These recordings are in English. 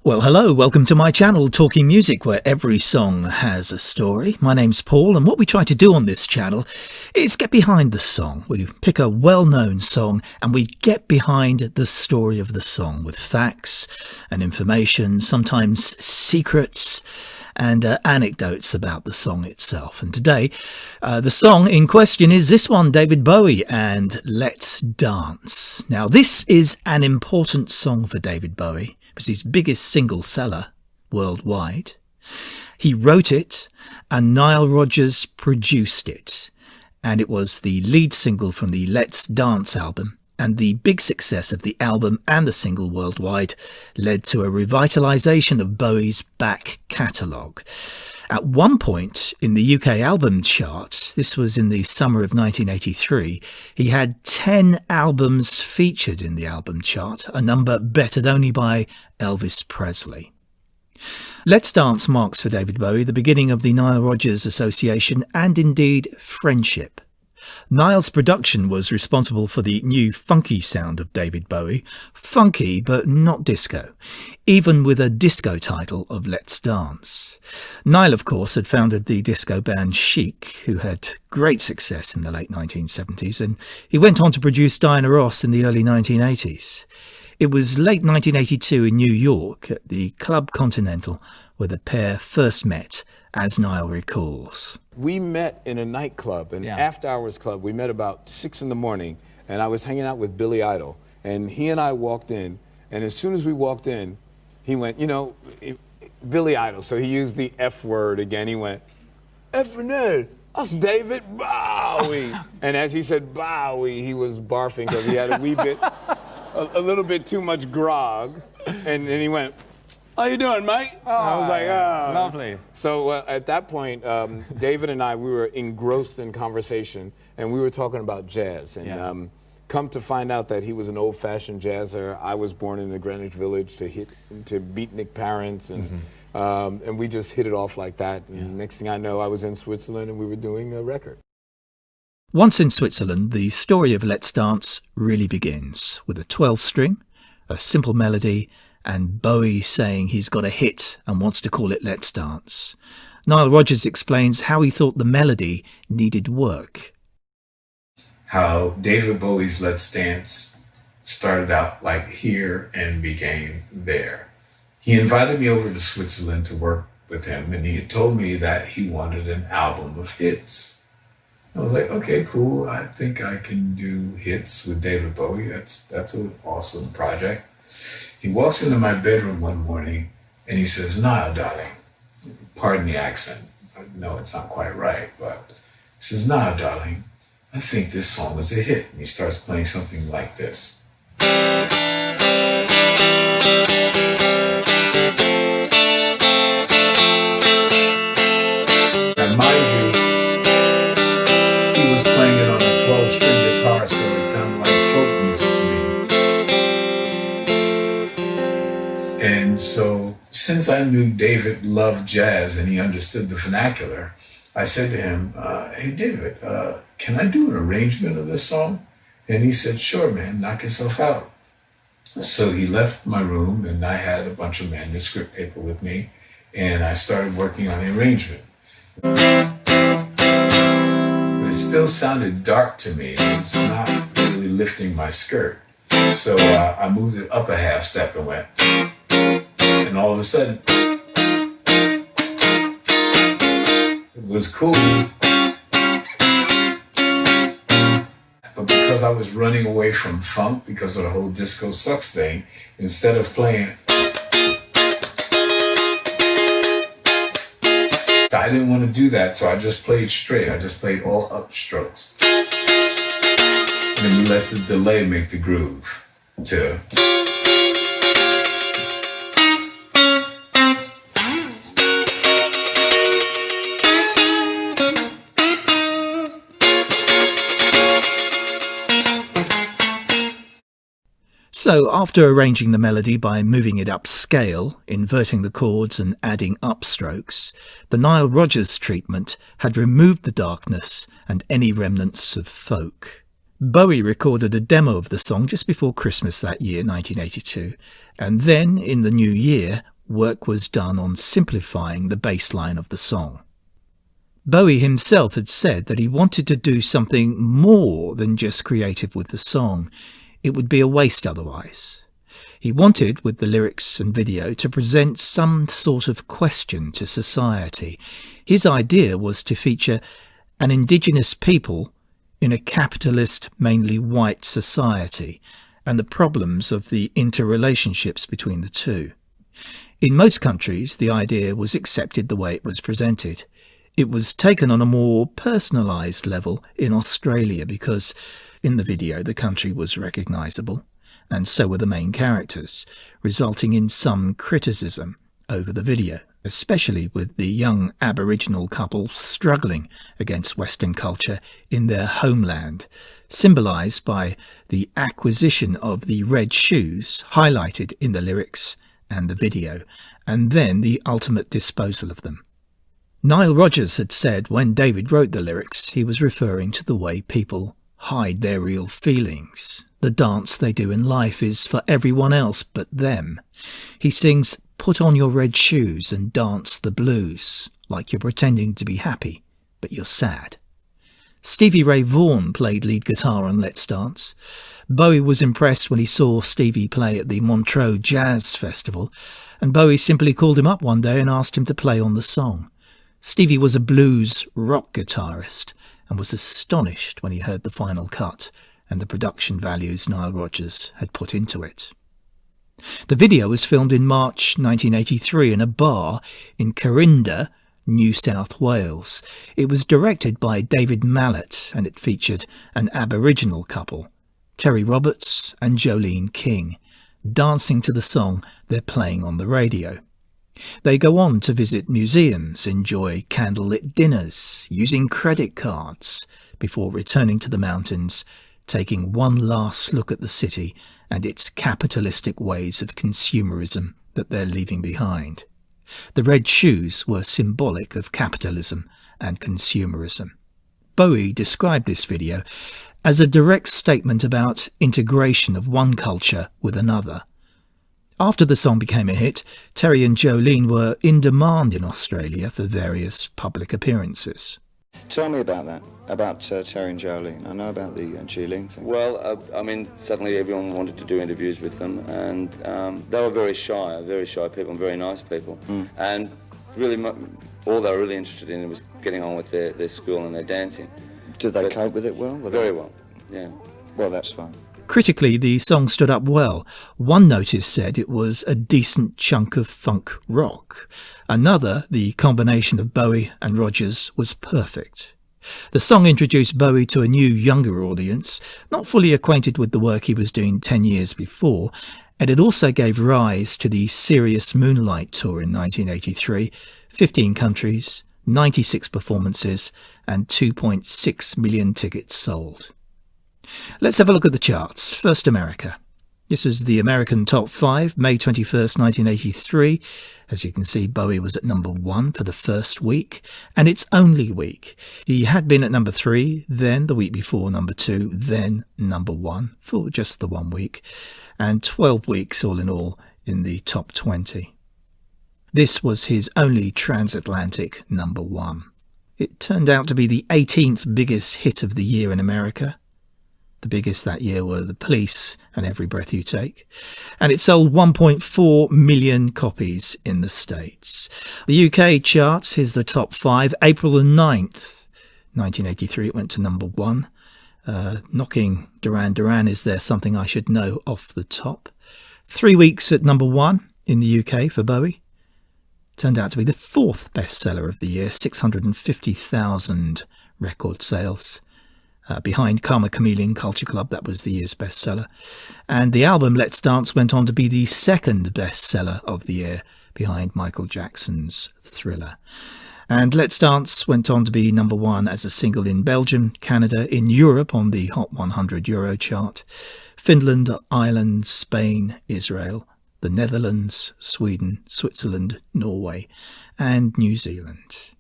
Well, hello, welcome to my channel, Talking Music, where every song has a story. My name's Paul, and what we try to do on this channel is get behind the song. We pick a well-known song and we get behind the story of the song with facts and information, sometimes secrets and anecdotes about the song itself. And today, the song in question is this one, David Bowie and Let's Dance. Now, this is an important song for David Bowie. It was his biggest single seller worldwide. He wrote it and Nile Rodgers produced it. And it was the lead single from the Let's Dance album. And the big success of the album and the single worldwide led to a revitalisation of Bowie's back catalogue. At one point in the UK album chart, this was in the summer of 1983, he had 10 albums featured in the album chart, a number bettered only by Elvis Presley. Let's Dance marks for David Bowie the beginning of the Nile Rodgers Association and indeed friendship. Nile's production was responsible for the new funky sound of David Bowie, funky but not disco, even with a disco title of Let's Dance. Nile, of course, had founded the disco band Chic, who had great success in the late 1970s, and he went on to produce Diana Ross in the early 1980s. It was late 1982 in New York at the Club Continental where the pair first met, as Nile recalls. We met in a nightclub, an after-hours club. We met about 6 in the morning, and I was hanging out with Billy Idol. And he and I walked in, and as soon as we walked in, he went, Billy Idol. So he used the F word again. He went, F-nerd, that's David Bowie. And as he said Bowie, he was barfing because he had a wee bit, a little bit too much grog. And he went, how you doing, mate? Oh, I was like, oh. Lovely. So at that point, David and I, we were engrossed in conversation, and we were talking about jazz. And come to find out that he was an old-fashioned jazzer. I was born in the Greenwich Village to beatnik parents, and we just hit it off like that. And next thing I know, I was in Switzerland, and we were doing a record. Once in Switzerland, the story of Let's Dance really begins with a 12-string, a simple melody, and Bowie saying he's got a hit and wants to call it Let's Dance. Nile Rodgers explains how he thought the melody needed work. How David Bowie's Let's Dance started out like here and became there. He invited me over to Switzerland to work with him, and he had told me that he wanted an album of hits. I was like, okay, cool. I think I can do hits with David Bowie. That's an awesome project. He walks into my bedroom one morning and he says, Nile, darling, pardon the accent. No, it's not quite right, but he says, Nile, darling, I think this song is a hit. And he starts playing something like this. Now, mind you, he was playing it on a 12-string guitar, so it sounded like folk music to me. And so, since I knew David loved jazz and he understood the vernacular, I said to him, hey, David, can I do an arrangement of this song? And he said, sure, man, knock yourself out. So he left my room, and I had a bunch of manuscript paper with me, and I started working on the arrangement. But it still sounded dark to me. It was not really lifting my skirt. So I moved it up a half step and went. And all of a sudden, it was cool. But because I was running away from funk, because of the whole disco sucks thing, instead of playing, I didn't want to do that, so I just played straight. I just played all upstrokes. And then we let the delay make the groove to. So, after arranging the melody by moving it upscale, inverting the chords and adding upstrokes, the Nile Rodgers treatment had removed the darkness and any remnants of folk. Bowie recorded a demo of the song just before Christmas that year, 1982, and then, in the new year, work was done on simplifying the bass line of the song. Bowie himself had said that he wanted to do something more than just creative with the song. It would be a waste otherwise. He wanted, with the lyrics and video, to present some sort of question to society. His idea was to feature an indigenous people in a capitalist, mainly white society, and the problems of the interrelationships between the two. In most countries, the idea was accepted the way it was presented. It was taken on a more personalised level in Australia because, in the video, the country was recognisable, and so were the main characters, resulting in some criticism over the video, especially with the young Aboriginal couple struggling against Western culture in their homeland, symbolised by the acquisition of the red shoes highlighted in the lyrics and the video, and then the ultimate disposal of them. Nile Rodgers had said when David wrote the lyrics, he was referring to the way people hide their real feelings. The dance they do in life is for everyone else but them. He sings, "Put on your red shoes and dance the blues, like you're pretending to be happy, but you're sad." Stevie Ray Vaughan played lead guitar on Let's Dance. Bowie was impressed when he saw Stevie play at the Montreux Jazz Festival, and Bowie simply called him up one day and asked him to play on the song. Stevie was a blues rock guitarist and was astonished when he heard the final cut and the production values Nile Rodgers had put into it. The video was filmed in March 1983 in a bar in Corinda, New South Wales. It was directed by David Mallet and it featured an Aboriginal couple, Terry Roberts and Jolene King, dancing to the song they're playing on the radio. They go on to visit museums, enjoy candlelit dinners, using credit cards, before returning to the mountains, taking one last look at the city and its capitalistic ways of consumerism that they're leaving behind. The red shoes were symbolic of capitalism and consumerism. Bowie described this video as a direct statement about integration of one culture with another. After the song became a hit, Terry and Jolene were in demand in Australia for various public appearances. Tell me about that, about Terry and Jolene. I know about the Jolene thing. Well, suddenly everyone wanted to do interviews with them, and they were very shy people and very nice people. And really, all they were really interested in was getting on with their school and their dancing. Did they cope with it well? Very well, yeah. Well, that's fine. Critically, the song stood up well. One notice said it was a decent chunk of funk rock. Another, the combination of Bowie and Rodgers was perfect. The song introduced Bowie to a new, younger audience, not fully acquainted with the work he was doing 10 years before, and it also gave rise to the Serious Moonlight Tour in 1983, 15 countries, 96 performances, and 2.6 million tickets sold. Let's have a look at the charts. First, America. This was the American Top 5, May 21st, 1983. As you can see, Bowie was at number 1 for the first week, and its only week. He had been at number 3, then the week before number 2, then number 1 for just the 1 week, and 12 weeks all in all in the top 20. This was his only transatlantic number 1. It turned out to be the 18th biggest hit of the year in America. The biggest that year were The Police and Every Breath You Take. And it sold 1.4 million copies in the States. The UK charts, here's the top 5. April the 9th, 1983, it went to number 1. Knocking Duran Duran, Is There Something I Should Know, off the top. 3 weeks at number 1 in the UK for Bowie. Turned out to be the 4th bestseller of the year, 650,000 record sales. Behind Karma Chameleon Culture Club, that was the year's bestseller. And the album Let's Dance went on to be the 2nd bestseller of the year, behind Michael Jackson's Thriller. And Let's Dance went on to be number 1 as a single in Belgium, Canada, in Europe on the Hot 100 Euro chart, Finland, Ireland, Spain, Israel, the Netherlands, Sweden, Switzerland, Norway, and New Zealand.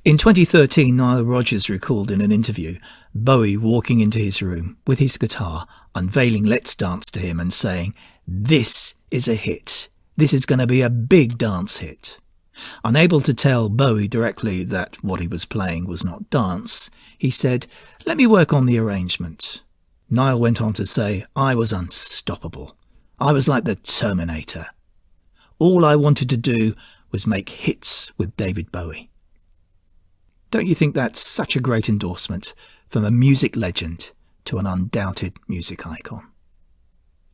In 2013, Nile Rodgers recalled in an interview Bowie walking into his room with his guitar, unveiling Let's Dance to him and saying, "This is a hit. This is going to be a big dance hit. Unable to tell Bowie directly that what he was playing was not dance, he said, "Let me work on the arrangement." Niall went on to say, "I was unstoppable. I was like the Terminator. All I wanted to do was make hits with David Bowie." Don't you think that's such a great endorsement from a music legend to an undoubted music icon?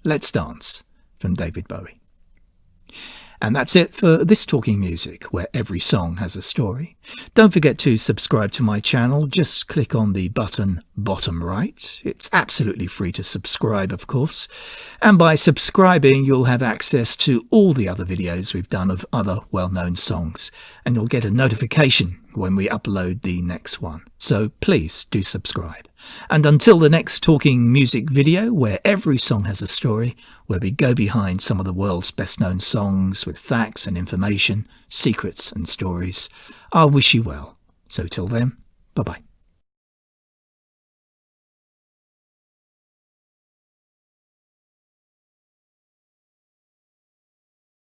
Let's Dance from David Bowie. And that's it for this Talking Music, where every song has a story. Don't forget to subscribe to my channel. Just click on the button bottom right. It's absolutely free to subscribe, of course. And by subscribing, you'll have access to all the other videos we've done of other well-known songs. And you'll get a notification when we upload the next one. So please do subscribe. And until the next Talking Music video, where every song has a story, where we go behind some of the world's best-known songs with facts and information, secrets and stories, I'll wish you well. So till then, bye-bye.